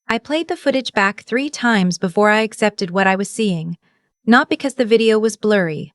I played the footage back 3 times before I accepted what I was seeing. Not because the video was blurry.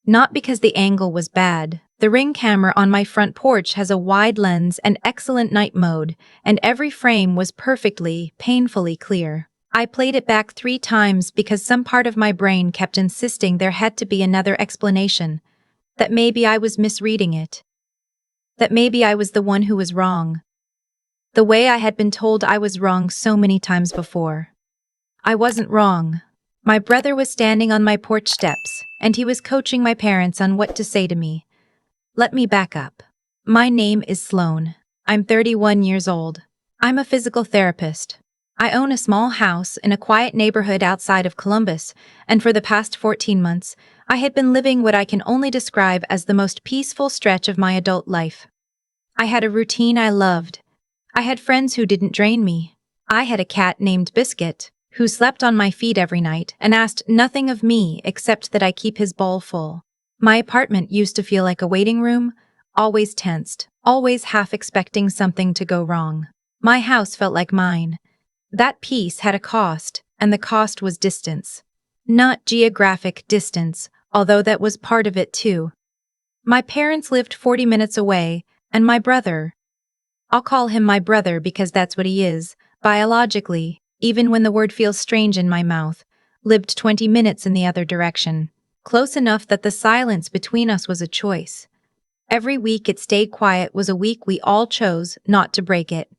Not because the angle was bad. The Ring camera on my front porch has a wide lens and excellent night mode, and every frame was perfectly, painfully clear. I played it back 3 times because some part of my brain kept insisting there had to be another explanation. That maybe I was misreading it. That maybe I was the one who was wrong. The way I had been told I was wrong so many times before. I wasn't wrong. My brother was standing on my porch steps, and he was coaching my parents on what to say to me. Let me back up. My name is Sloane. I'm 31 years old. I'm a physical therapist. I own a small house in a quiet neighborhood outside of Columbus, and for the past 14 months, I had been living what I can only describe as the most peaceful stretch of my adult life. I had a routine I loved. I had friends who didn't drain me. I had a cat named Biscuit, who slept on my feet every night and asked nothing of me except that I keep his bowl full. My apartment used to feel like a waiting room, always tensed, always half expecting something to go wrong. My house felt like mine. That peace had a cost, and the cost was distance. Not geographic distance, although that was part of it too. My parents lived 40 minutes away, and my brother, I'll call him my brother because that's what he is, biologically, even when the word feels strange in my mouth, lived 20 minutes in the other direction. Close enough that the silence between us was a choice. Every week it stayed quiet was a week we all chose not to break it.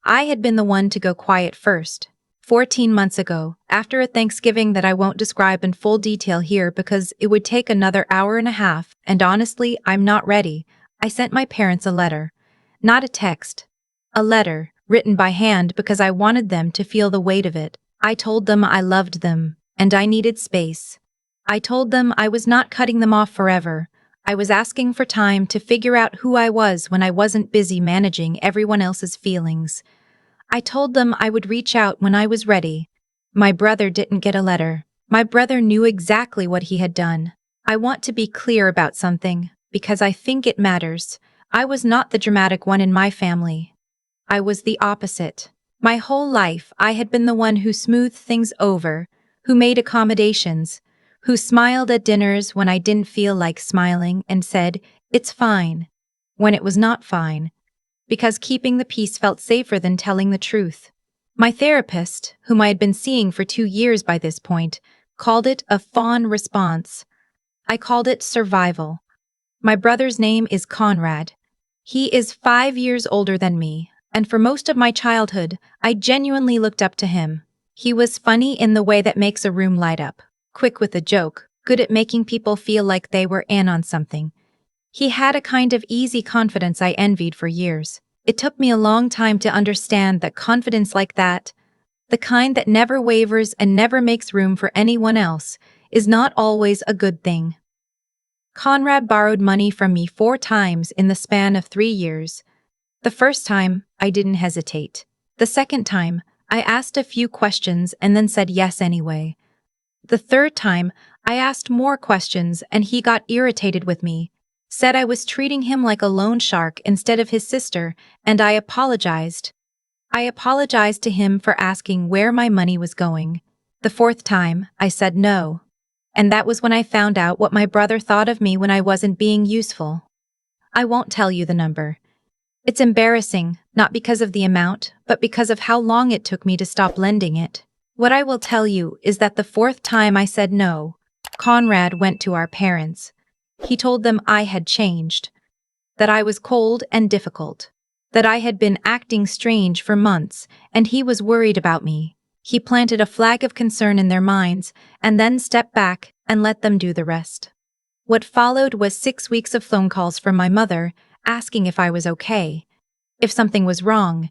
I had been the one to go quiet first. 14 months ago, after a Thanksgiving that I won't describe in full detail here because it would take another hour and a half, and honestly, I'm not ready, I sent my parents a letter. Not a text. A letter, written by hand because I wanted them to feel the weight of it. I told them I loved them, and I needed space. I told them I was not cutting them off forever. I was asking for time to figure out who I was when I wasn't busy managing everyone else's feelings. I told them I would reach out when I was ready. My brother didn't get a letter. My brother knew exactly what he had done. I want to be clear about something, because I think it matters. I was not the dramatic one in my family. I was the opposite. My whole life I had been the one who smoothed things over, who made accommodations, who smiled at dinners when I didn't feel like smiling and said, "It's fine," when it was not fine, because keeping the peace felt safer than telling the truth. My therapist, whom I had been seeing for 2 years by this point, called it a fawn response. I called it survival. My brother's name is Conrad. He is 5 years older than me, and for most of my childhood, I genuinely looked up to him. He was funny in the way that makes a room light up, quick with a joke, good at making people feel like they were in on something. He had a kind of easy confidence I envied for years. It took me a long time to understand that confidence like that, the kind that never wavers and never makes room for anyone else, is not always a good thing. Conrad borrowed money from me 4 times in the span of 3 years. The first time, I didn't hesitate. The second time, I asked a few questions and then said yes anyway. The third time, I asked more questions and he got irritated with me, said I was treating him like a loan shark instead of his sister, and I apologized. I apologized to him for asking where my money was going. The fourth time, I said no. And that was when I found out what my brother thought of me when I wasn't being useful. I won't tell you the number. It's embarrassing, not because of the amount, but because of how long it took me to stop lending it. What I will tell you is that the fourth time I said no, Conrad went to our parents. He told them I had changed, that I was cold and difficult, that I had been acting strange for months, and he was worried about me. He planted a flag of concern in their minds, and then stepped back and let them do the rest. What followed was 6 weeks of phone calls from my mother, asking if I was okay, if something was wrong,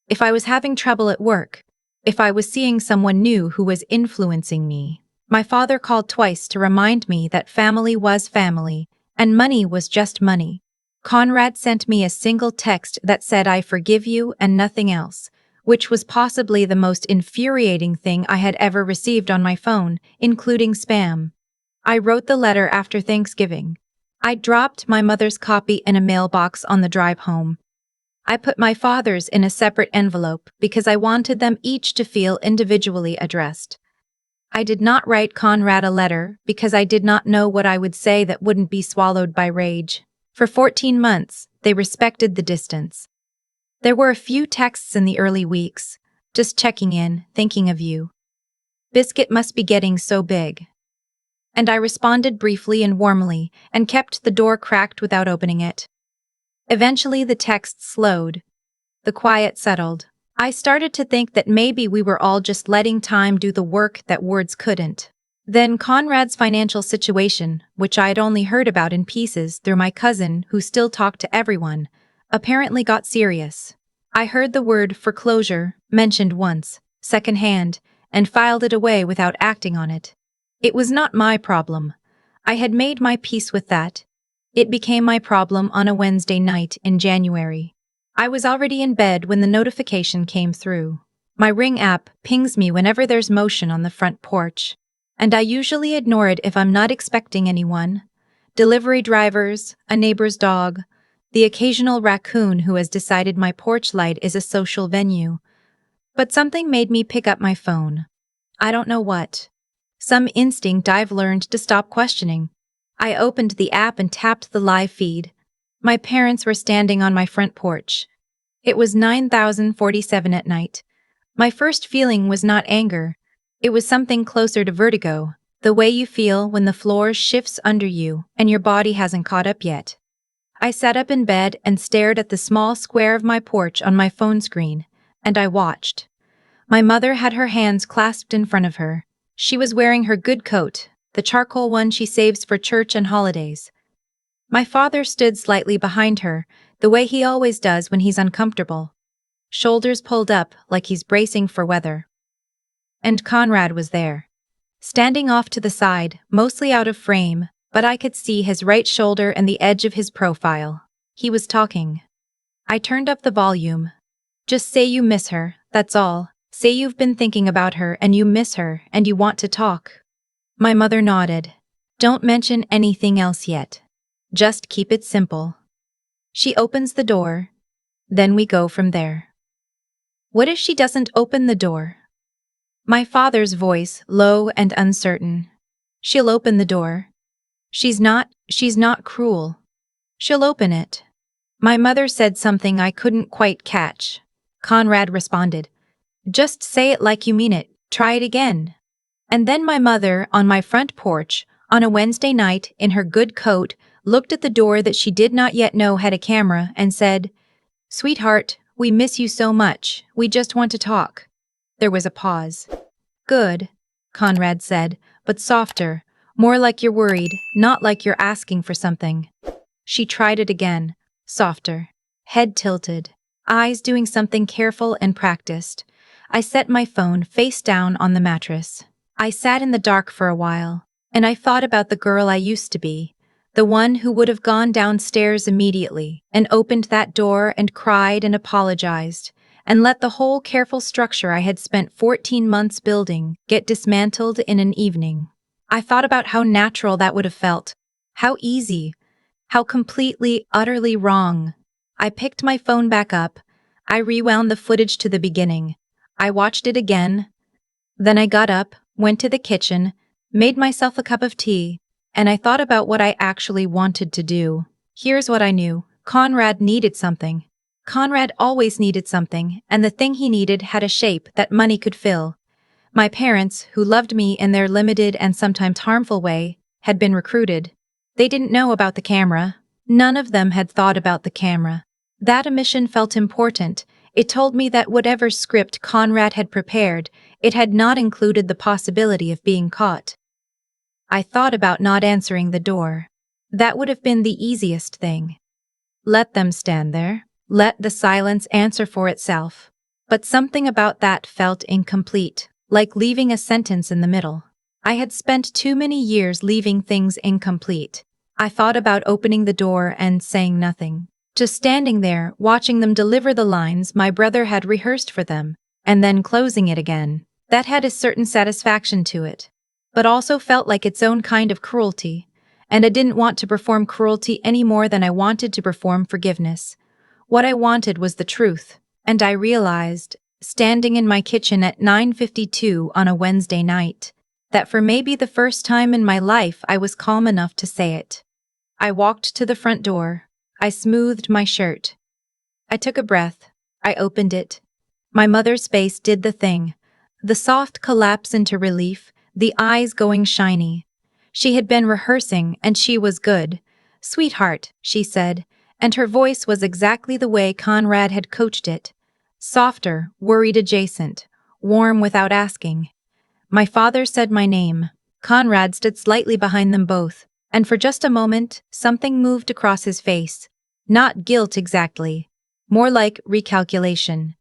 if I was having trouble at work, if I was seeing someone new who was influencing me. My father called twice to remind me that family was family, and money was just money. Conrad sent me a single text that said I forgive you and nothing else, which was possibly the most infuriating thing I had ever received on my phone, including spam. I wrote the letter after Thanksgiving. I dropped my mother's copy in a mailbox on the drive home. I put my father's in a separate envelope because I wanted them each to feel individually addressed. I did not write Conrad a letter because I did not know what I would say that wouldn't be swallowed by rage. For 14 months, they respected the distance. There were a few texts in the early weeks, just checking in, thinking of you. Biscuit must be getting so big. And I responded briefly and warmly, and kept the door cracked without opening it. Eventually the texts slowed. The quiet settled. I started to think that maybe we were all just letting time do the work that words couldn't. Then Conrad's financial situation, which I had only heard about in pieces through my cousin who still talked to everyone, apparently got serious. I heard the word foreclosure mentioned once, secondhand, and filed it away without acting on it. It was not my problem. I had made my peace with that. It became my problem on a Wednesday night in January. I was already in bed when the notification came through. My Ring app pings me whenever there's motion on the front porch, and I usually ignore it if I'm not expecting anyone. Delivery drivers, a neighbor's dog, the occasional raccoon who has decided my porch light is a social venue. But something made me pick up my phone. I don't know what. Some instinct I've learned to stop questioning. I opened the app and tapped the live feed. My parents were standing on my front porch. It was 9:47 at night. My first feeling was not anger. It was something closer to vertigo, the way you feel when the floor shifts under you and your body hasn't caught up yet. I sat up in bed and stared at the small square of my porch on my phone screen, and I watched. My mother had her hands clasped in front of her. She was wearing her good coat, the charcoal one she saves for church and holidays. My father stood slightly behind her, the way he always does when he's uncomfortable. Shoulders pulled up like he's bracing for weather. And Conrad was there. Standing off to the side, mostly out of frame, but I could see his right shoulder and the edge of his profile. He was talking. I turned up the volume. Just say you miss her, that's all. Say you've been thinking about her and you miss her and you want to talk. My mother nodded. Don't mention anything else yet. Just keep it simple. She opens the door. Then we go from there. What if she doesn't open the door? My father's voice, low and uncertain. She'll open the door. She's not cruel. She'll open it. My mother said something I couldn't quite catch. Conrad responded. Just say it like you mean it. Try it again. And then my mother, on my front porch, on a Wednesday night, in her good coat, looked at the door that she did not yet know had a camera and said, Sweetheart, we miss you so much. We just want to talk. There was a pause. Good, Conrad said, but softer, more like you're worried, not like you're asking for something. She tried it again, softer, head tilted, eyes doing something careful and practiced. I set my phone face down on the mattress. I sat in the dark for a while, and I thought about the girl I used to be, the one who would have gone downstairs immediately and opened that door and cried and apologized, and let the whole careful structure I had spent 14 months building get dismantled in an evening. I thought about how natural that would have felt, how easy, how completely, utterly wrong. I picked my phone back up. I rewound the footage to the beginning. I watched it again. Then I got up, went to the kitchen, made myself a cup of tea, and I thought about what I actually wanted to do. Here's what I knew. Conrad needed something. Conrad always needed something, and the thing he needed had a shape that money could fill. My parents, who loved me in their limited and sometimes harmful way, had been recruited. They didn't know about the camera. None of them had thought about the camera. That omission felt important. It told me that whatever script Conrad had prepared, it had not included the possibility of being caught. I thought about not answering the door. That would have been the easiest thing. Let them stand there. Let the silence answer for itself. But something about that felt incomplete, like leaving a sentence in the middle. I had spent too many years leaving things incomplete. I thought about opening the door and saying nothing. Just standing there, watching them deliver the lines my brother had rehearsed for them, and then closing it again. That had a certain satisfaction to it, but also felt like its own kind of cruelty, and I didn't want to perform cruelty any more than I wanted to perform forgiveness. What I wanted was the truth, and I realized, standing in my kitchen at 9:52 on a Wednesday night, that for maybe the first time in my life I was calm enough to say it. I walked to the front door. I smoothed my shirt. I took a breath. I opened it. My mother's face did the thing. The soft collapse into relief, the eyes going shiny. She had been rehearsing, and she was good. "Sweetheart," she said, and her voice was exactly the way Conrad had coached it. Softer, worried adjacent, warm without asking. My father said my name. Conrad stood slightly behind them both, and for just a moment, something moved across his face. Not guilt exactly, more like recalculation.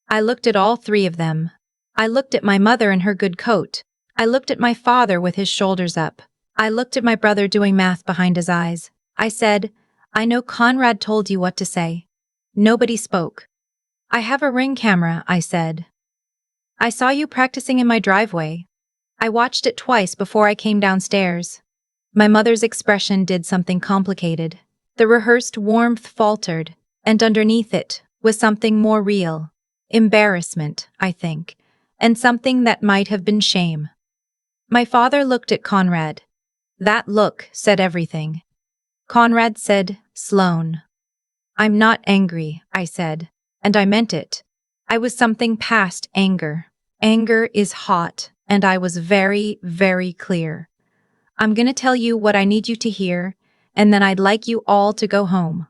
I looked at all three of them. I looked at my mother in her good coat. I looked at my father with his shoulders up. I looked at my brother doing math behind his eyes. I said, "I know Conrad told you what to say." Nobody spoke. "I have a ring camera," I said. "I saw you practicing in my driveway. I watched it twice before I came downstairs." My mother's expression did something complicated. The rehearsed warmth faltered, and underneath it was something more real. Embarrassment, I think, and something that might have been shame. My father looked at Conrad. That look said everything. Conrad said, "Sloane." "I'm not angry," I said, and I meant it. I was something past anger. Anger is hot, and I was very, very clear. "I'm gonna tell you what I need you to hear, and then I'd like you all to go home."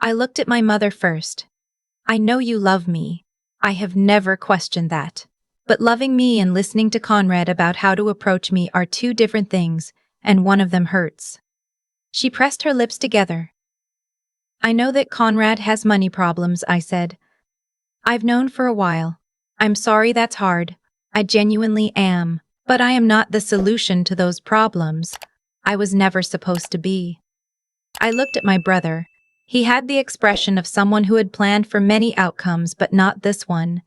I looked at my mother first. "I know you love me. I have never questioned that. But loving me and listening to Conrad about how to approach me are two different things, and one of them hurts." She pressed her lips together. "I know that Conrad has money problems," I said. "I've known for a while. I'm sorry that's hard. I genuinely am. But I am not the solution to those problems. I was never supposed to be." I looked at my brother. He had the expression of someone who had planned for many outcomes but not this one.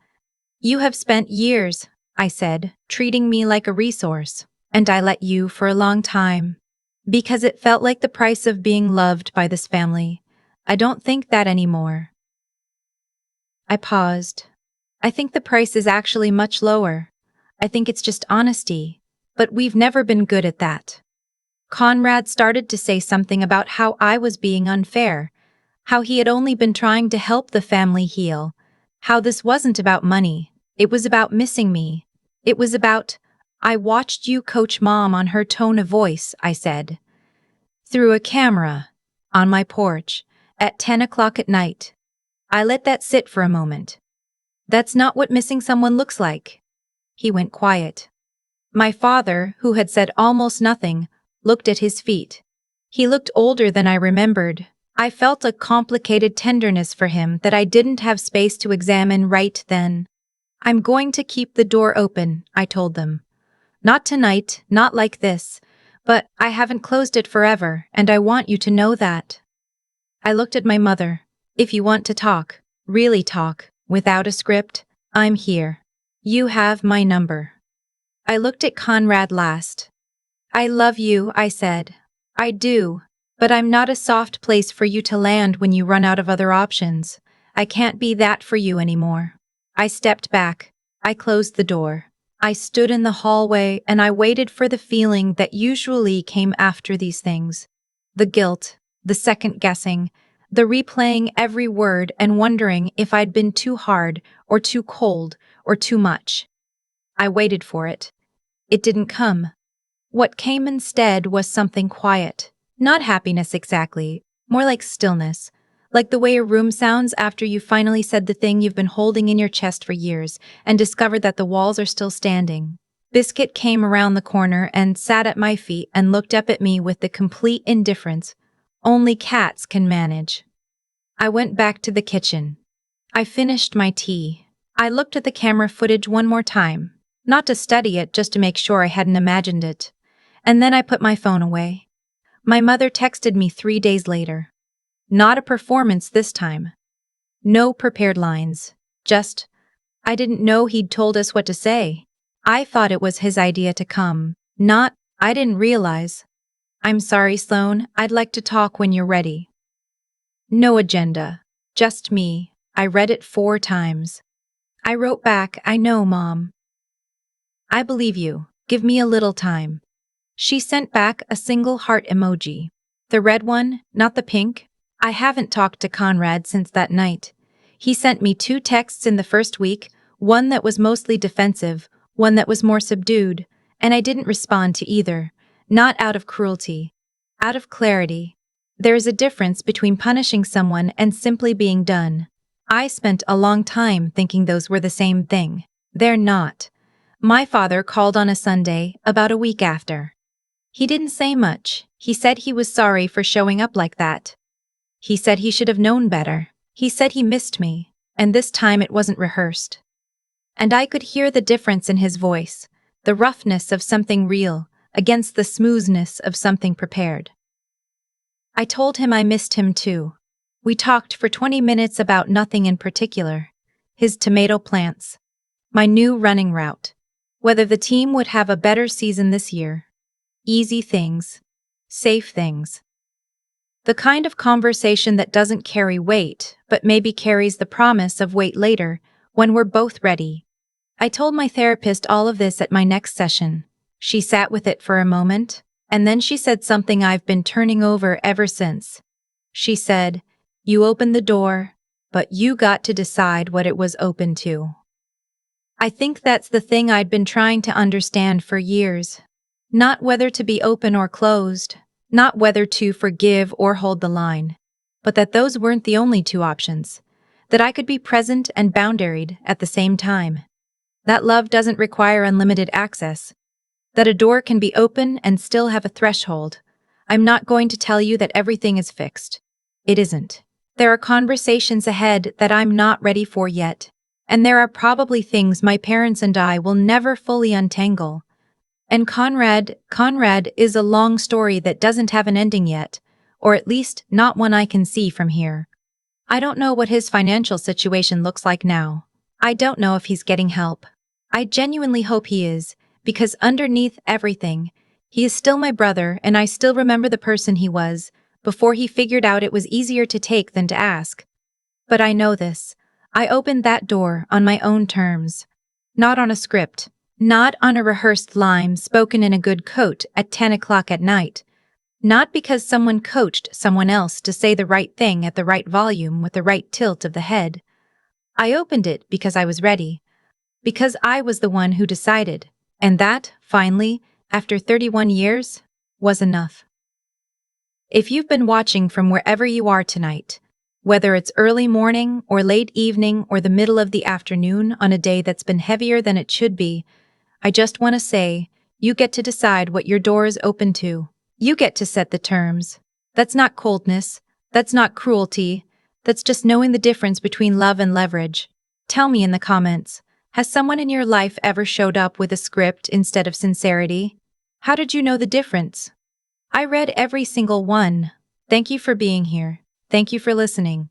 "You have spent years," I said, "treating me like a resource, and I let you for a long time. Because it felt like the price of being loved by this family. I don't think that anymore." I paused. "I think the price is actually much lower. I think it's just honesty. But we've never been good at that." Conrad started to say something about how I was being unfair, how he had only been trying to help the family heal, how this wasn't about money, it was about missing me. It was about, "I watched you coach Mom on her tone of voice," I said. "Through a camera. On my porch. At 10 o'clock at night." I let that sit for a moment. "That's not what missing someone looks like." He went quiet. My father, who had said almost nothing, looked at his feet. He looked older than I remembered. I felt a complicated tenderness for him that I didn't have space to examine right then. "I'm going to keep the door open," I told them. "Not tonight, not like this. But I haven't closed it forever, and I want you to know that." I looked at my mother. "If you want to talk, really talk, without a script, I'm here. You have my number." I looked at Conrad last. "I love you," I said. "I do. But I'm not a soft place for you to land when you run out of other options. I can't be that for you anymore." I stepped back. I closed the door. I stood in the hallway and I waited for the feeling that usually came after these things. The guilt, the second-guessing, the replaying every word and wondering if I'd been too hard or too cold or too much. I waited for it. It didn't come. What came instead was something quiet. Not happiness exactly, more like stillness. Like the way a room sounds after you finally said the thing you've been holding in your chest for years and discovered that the walls are still standing. Biscuit came around the corner and sat at my feet and looked up at me with the complete indifference only cats can manage. I went back to the kitchen. I finished my tea. I looked at the camera footage one more time, not to study it, just to make sure I hadn't imagined it. And then I put my phone away. My mother texted me 3 days later. Not a performance this time. No prepared lines. Just, "I didn't know he'd told us what to say. I thought it was his idea to come. Not, I didn't realize. I'm sorry, Sloane, I'd like to talk when you're ready." No agenda. Just me. I read it 4 times. I wrote back, I know, Mom. I believe you. Give me a little time. She sent back a single heart emoji. The red one, not the pink. I haven't talked to Conrad since that night. He sent me 2 texts in the first week, one that was mostly defensive, one that was more subdued, and I didn't respond to either. Not out of cruelty. Out of clarity. There is a difference between punishing someone and simply being done. I spent a long time thinking those were the same thing. They're not. My father called on a Sunday, about a week after. He didn't say much. He said he was sorry for showing up like that. He said he should have known better. He said he missed me, and this time it wasn't rehearsed. And I could hear the difference in his voice, the roughness of something real, against the smoothness of something prepared. I told him I missed him too. We talked for 20 minutes about nothing in particular. His tomato plants. My new running route. Whether the team would have a better season this year. Easy things. Safe things. The kind of conversation that doesn't carry weight, but maybe carries the promise of weight later, when we're both ready. I told my therapist all of this at my next session. She sat with it for a moment, and then she said something I've been turning over ever since. She said, "You opened the door, but you got to decide what it was open to." I think that's the thing I'd been trying to understand for years. Not whether to be open or closed, not whether to forgive or hold the line, but that those weren't the only 2 options. That I could be present and boundaried at the same time. That love doesn't require unlimited access. That a door can be open and still have a threshold. I'm not going to tell you that everything is fixed. It isn't. There are conversations ahead that I'm not ready for yet. And there are probably things my parents and I will never fully untangle. And Conrad is a long story that doesn't have an ending yet, or at least not one I can see from here. I don't know what his financial situation looks like now. I don't know if he's getting help. I genuinely hope he is, because underneath everything, he is still my brother and I still remember the person he was, before he figured out it was easier to take than to ask. But I know this. I opened that door on my own terms. Not on a script. Not on a rehearsed line spoken in a good coat at 10 o'clock at night. Not because someone coached someone else to say the right thing at the right volume with the right tilt of the head. I opened it because I was ready. Because I was the one who decided. And that, finally, after 31 years, was enough. If you've been watching from wherever you are tonight, whether it's early morning or late evening or the middle of the afternoon on a day that's been heavier than it should be, I just want to say, you get to decide what your door is open to. You get to set the terms. That's not coldness. That's not cruelty. That's just knowing the difference between love and leverage. Tell me in the comments, has someone in your life ever showed up with a script instead of sincerity? How did you know the difference? I read every single one. Thank you for being here. Thank you for listening.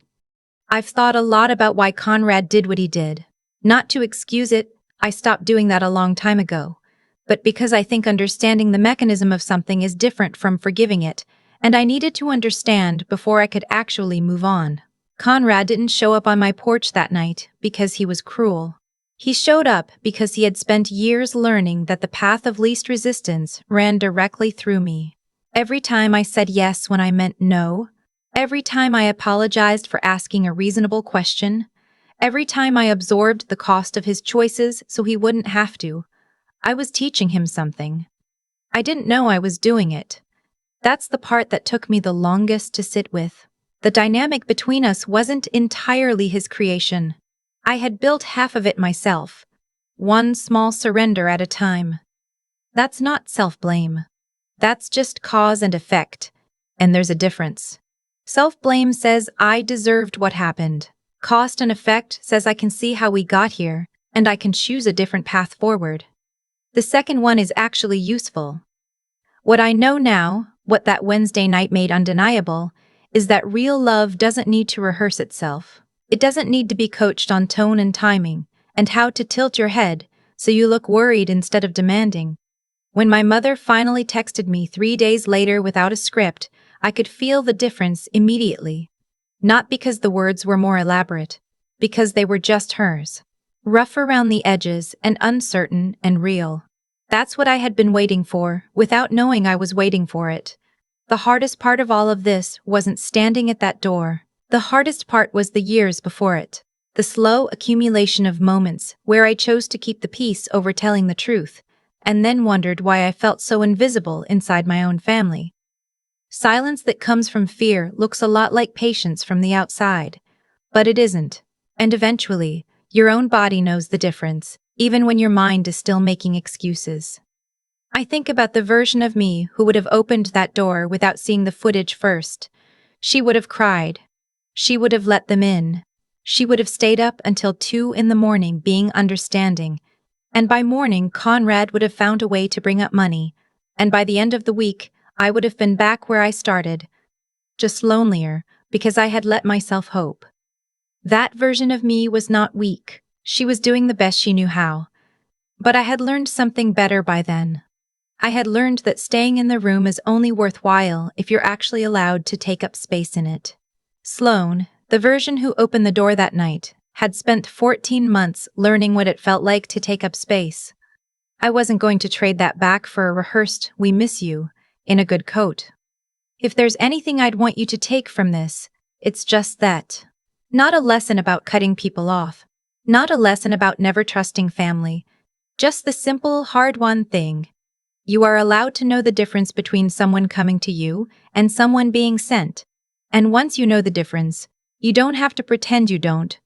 I've thought a lot about why Conrad did what he did. Not to excuse it, I stopped doing that a long time ago. But because I think understanding the mechanism of something is different from forgiving it, and I needed to understand before I could actually move on. Conrad didn't show up on my porch that night because he was cruel. He showed up because he had spent years learning that the path of least resistance ran directly through me. Every time I said yes when I meant no, every time I apologized for asking a reasonable question, every time I absorbed the cost of his choices so he wouldn't have to, I was teaching him something. I didn't know I was doing it. That's the part that took me the longest to sit with. The dynamic between us wasn't entirely his creation. I had built half of it myself, one small surrender at a time. That's not self-blame. That's just cause and effect, and there's a difference. Self-blame says I deserved what happened. Cost and effect says I can see how we got here, and I can choose a different path forward. The second one is actually useful. What I know now, what that Wednesday night made undeniable, is that real love doesn't need to rehearse itself. It doesn't need to be coached on tone and timing, and how to tilt your head so you look worried instead of demanding. When my mother finally texted me 3 days later without a script, I could feel the difference immediately. Not because the words were more elaborate, because they were just hers. Rough around the edges and uncertain and real. That's what I had been waiting for, without knowing I was waiting for it. The hardest part of all of this wasn't standing at that door. The hardest part was the years before it. The slow accumulation of moments where I chose to keep the peace over telling the truth, and then wondered why I felt so invisible inside my own family. Silence that comes from fear looks a lot like patience from the outside, but it isn't. And eventually, your own body knows the difference, even when your mind is still making excuses. I think about the version of me who would have opened that door without seeing the footage first. She would have cried. She would have let them in. She would have stayed up until 2 in the morning being understanding. And by morning, Conrad would have found a way to bring up money. And by the end of the week, I would have been back where I started. Just lonelier, because I had let myself hope. That version of me was not weak. She was doing the best she knew how. But I had learned something better by then. I had learned that staying in the room is only worthwhile if you're actually allowed to take up space in it. Sloane, the version who opened the door that night, had spent 14 months learning what it felt like to take up space. I wasn't going to trade that back for a rehearsed "we miss you" in a good coat. If there's anything I'd want you to take from this, it's just that. Not a lesson about cutting people off. Not a lesson about never trusting family. Just the simple, hard-won thing. You are allowed to know the difference between someone coming to you and someone being sent. And once you know the difference, you don't have to pretend you don't.